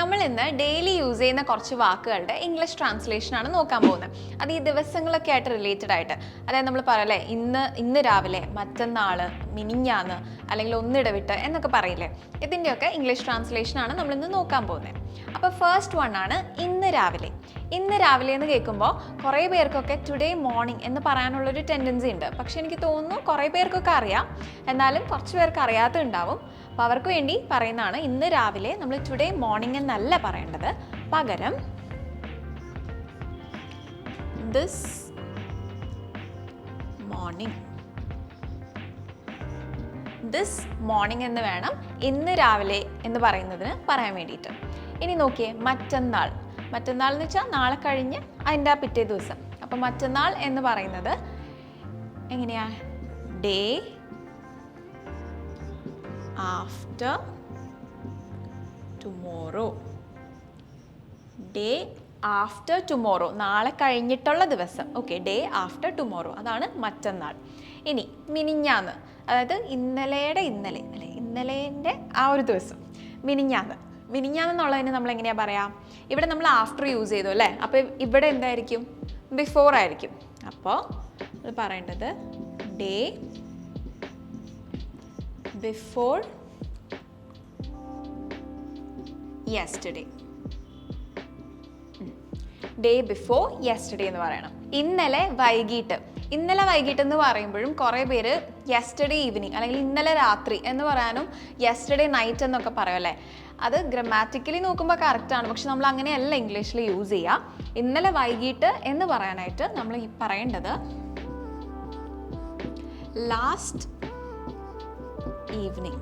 നമ്മൾ ഇന്ന് daily use ചെയ്യുന്ന കുറച്ച് വാക്കുകളുടെ ഇംഗ്ലീഷ് ട്രാൻസ്ലേഷനാണ് നോക്കാൻ പോകുന്നത്. അത് ഈ ദിവസങ്ങളൊക്കെ ആയിട്ട് റിലേറ്റഡ് ആയിട്ട്, അതായത് നമ്മൾ പറയല്ലേ ഇന്ന് രാവിലെ, മറ്റന്നാൾ, മിനിഞ്ഞാന്ന്, അല്ലെങ്കിൽ ഒന്നിടവിട്ട് എന്നൊക്കെ പറയില്ലേ, ഇതിൻ്റെയൊക്കെ ഇംഗ്ലീഷ് ട്രാൻസ്ലേഷനാണ് നമ്മളിന്ന് നോക്കാൻ പോകുന്നത്. അപ്പോൾ ഫസ്റ്റ് വൺ ആണ് ഇന്ന് രാവിലെ. ഇന്ന് രാവിലെ എന്ന് കേൾക്കുമ്പോൾ കുറേ പേർക്കൊക്കെ ടുഡേ മോർണിംഗ് എന്ന് പറയാനുള്ളൊരു ടെൻഡൻസി ഉണ്ട്. പക്ഷെ എനിക്ക് തോന്നുന്നു കുറേ പേർക്കൊക്കെ അറിയാം, എന്നാലും കുറച്ച് പേർക്ക് അറിയാത്തുണ്ടാവും. അപ്പോൾ അവർക്ക് വേണ്ടി പറയുന്നതാണ് ഇന്ന് രാവിലെ നമ്മൾ ടുഡേ മോർണിംഗ് എന്നല്ല പറയേണ്ടത്, പകരം ദിസ് മോർണിംഗ്. ദിസ് മോർണിംഗ് എന്ന് വേണം ഇന്ന് രാവിലെ എന്ന് പറയുന്നതിന് പറയാൻ വേണ്ടിയിട്ട്. ഇനി നോക്കിയേ, മറ്റന്നാൾ. മറ്റന്നാൾ എന്ന് വെച്ചാൽ നാളെ കഴിഞ്ഞ് അതിൻ്റെ പിറ്റേ ദിവസം. അപ്പം മറ്റന്നാൾ എന്ന് പറയുന്നത് എങ്ങനെയാ? Day after tomorrow. Day after tomorrow, നാളെ കഴിഞ്ഞിട്ടുള്ള ദിവസം. ഓക്കെ, ഡേ ആഫ്റ്റർ ടുമോറോ, അതാണ് മറ്റന്നാൾ. ഇനി മിനിഞ്ഞാന്ന്, അതായത് ഇന്നലേൻ്റെ ആ ഒരു ദിവസം, മിനിഞ്ഞാന്ന്. മിനിഞ്ഞാന്നുള്ളതിന് നമ്മൾ എങ്ങനെയാണ് പറയാം? ഇവിടെ നമ്മൾ ആഫ്റ്റർ യൂസ് ചെയ്തു അല്ലേ, അപ്പോൾ ഇവിടെ എന്തായിരിക്കും? ബിഫോർ ആയിരിക്കും. അപ്പോൾ അത് പറയേണ്ടത് day before yesterday. Day before yesterday എന്ന് പറയണം. ഇന്നലെ വൈകിട്ട്. ഇന്നലെ വൈകിട്ട് എന്ന് പറയുമ്പോഴും കുറേ പേര് യെസ്റ്റർഡേ ഈവനിങ് അല്ലെങ്കിൽ ഇന്നലെ രാത്രി എന്ന് പറയാനും യെസ്റ്റർഡേ നൈറ്റ് എന്നൊക്കെ പറയുമല്ലേ. അത് ഗ്രമാറ്റിക്കലി നോക്കുമ്പോൾ കറക്റ്റാണ്, പക്ഷെ നമ്മൾ അങ്ങനെയല്ല ഇംഗ്ലീഷിൽ യൂസ് ചെയ്യുക. ഇന്നലെ വൈകിട്ട് എന്ന് പറയാനായിട്ട് നമ്മൾ ഈ പറയേണ്ടത് last evening.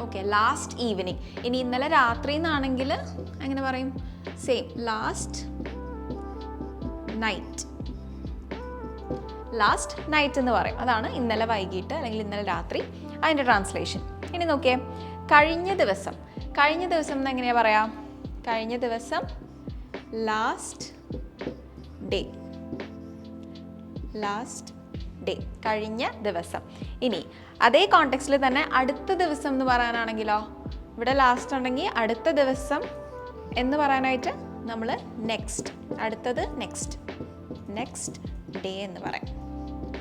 Okay, last evening. ഇനി ഇന്നലെ രാത്രി എന്നാണെങ്കിൽ എങ്ങനെ പറയും? Same, last night. Last night എന്ന് പറയും. അതാണ് ഇന്നലെ വൈകിട്ട് അല്ലെങ്കിൽ ഇന്നലെ രാത്രി, അതിൻ്റെ ട്രാൻസ്ലേഷൻ. ഇനി നോക്കിയേ, കഴിഞ്ഞ ദിവസം. കഴിഞ്ഞ ദിവസം എന്ന് എങ്ങനെയാ പറയാം? കഴിഞ്ഞ ദിവസം ലാസ്റ്റ് ഡേ. ലാസ്റ്റ് ഡേ, കഴിഞ്ഞ ദിവസം. ഇനി അതേ കോണ്ടെക്സ്റ്റിൽ തന്നെ അടുത്ത ദിവസം എന്ന് പറയാനാണെങ്കിലോ, ഇവിടെ ലാസ്റ്റ് ഉണ്ടെങ്കിൽ അടുത്ത ദിവസം എന്ന് പറയാനായിട്ട് നമ്മൾ നെക്സ്റ്റ്. അടുത്തത് നെക്സ്റ്റ്, നെക്സ്റ്റ് ഡേ എന്ന് പറയാം.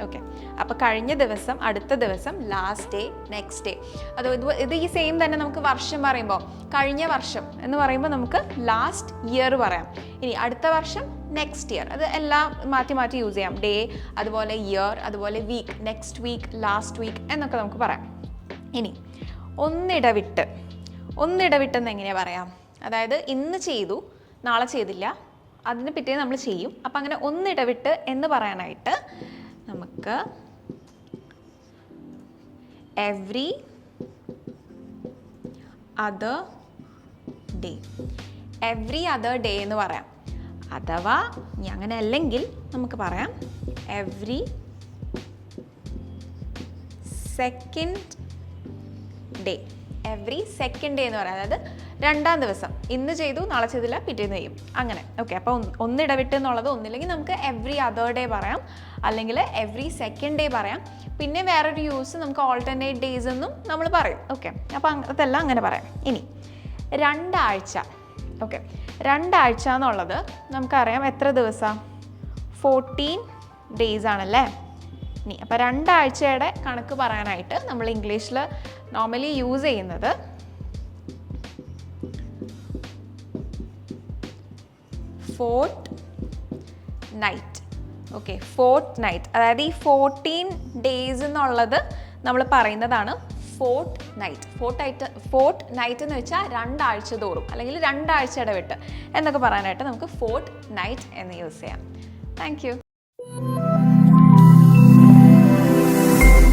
ഓക്കെ, അപ്പോൾ കഴിഞ്ഞ ദിവസം, അടുത്ത ദിവസം, ലാസ്റ്റ് ഡേ, നെക്സ്റ്റ് ഡേ. ഇത് ഈ സെയിം തന്നെ നമുക്ക് വർഷം പറയുമ്പോൾ കഴിഞ്ഞ വർഷം എന്ന് പറയുമ്പോൾ നമുക്ക് ലാസ്റ്റ് ഇയർ പറയാം. ഇനി അടുത്ത വർഷം നെക്സ്റ്റ് ഇയർ. അത് എല്ലാം മാറ്റി മാറ്റി യൂസ് ചെയ്യാം. ഡേ, അതുപോലെ ഇയർ, അതുപോലെ week, next week, last week എന്നൊക്കെ നമുക്ക് പറയാം. ഇനി ഒന്നിടവിട്ട്. ഒന്നിടവിട്ടെന്ന് എങ്ങനെയാണ് പറയാം? അതായത് ഇന്ന് ചെയ്തു, നാളെ ചെയ്തില്ല, അതിന് പിറ്റേ നമ്മൾ ചെയ്യും. അപ്പം അങ്ങനെ ഒന്നിടവിട്ട് എന്ന് പറയാനായിട്ട് നമുക്ക് every other day. Every other day എന്ന് പറയാം. അഥവാ ഇനി അങ്ങനെ അല്ലെങ്കിൽ നമുക്ക് പറയാം every second day. Every second day എന്ന് പറയാം. അതായത് രണ്ടാം ദിവസം, ഇന്ന് ചെയ്തു നാളെ ചെയ്തില്ല പിറ്റേന്ന് ചെയ്യും, അങ്ങനെ. ഓക്കെ, അപ്പോൾ ഒന്നിടവിട്ട് എന്നുള്ളത് ഒന്നില്ലെങ്കിൽ നമുക്ക് എവ്രി അതർ ഡേ പറയാം, അല്ലെങ്കിൽ എവ്രി സെക്കൻഡ് ഡേ പറയാം. പിന്നെ വേറൊരു യൂസ് നമുക്ക് ഓൾട്ടർനേറ്റ് ഡേയ്സ് എന്നും നമ്മൾ പറയും. ഓക്കെ, അപ്പോൾ അതെല്ലാം അങ്ങനെ പറയാം. ഇനി രണ്ടാഴ്ച. ഓക്കെ, രണ്ടാഴ്ച എന്നുള്ളത് നമുക്കറിയാം എത്ര ദിവസം? 14 days ആണല്ലേ. ഇനി അപ്പോൾ രണ്ടാഴ്ചയുടെ കണക്ക് പറയാനായിട്ട് നമ്മൾ ഇംഗ്ലീഷിൽ നോർമലി യൂസ് ചെയ്യുന്നത് fort night. Okay, fort night. അതായത് ഈ 14 days എന്നുള്ളത് നമ്മൾ പറയുന്നതാണ് ഫോർട്ട് നൈറ്റ്. ഫോർട്ട് നൈറ്റ് എന്ന് വെച്ചാൽ രണ്ടാഴ്ച തോറും അല്ലെങ്കിൽ രണ്ടാഴ്ച ഇടവിട്ട് എന്നൊക്കെ പറയാനായിട്ട് നമുക്ക് ഫോർട്ട് നൈറ്റ് എന്ന് യൂസ് ചെയ്യാം. Thank you.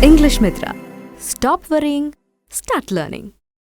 English Mitra. Stop worrying, start learning.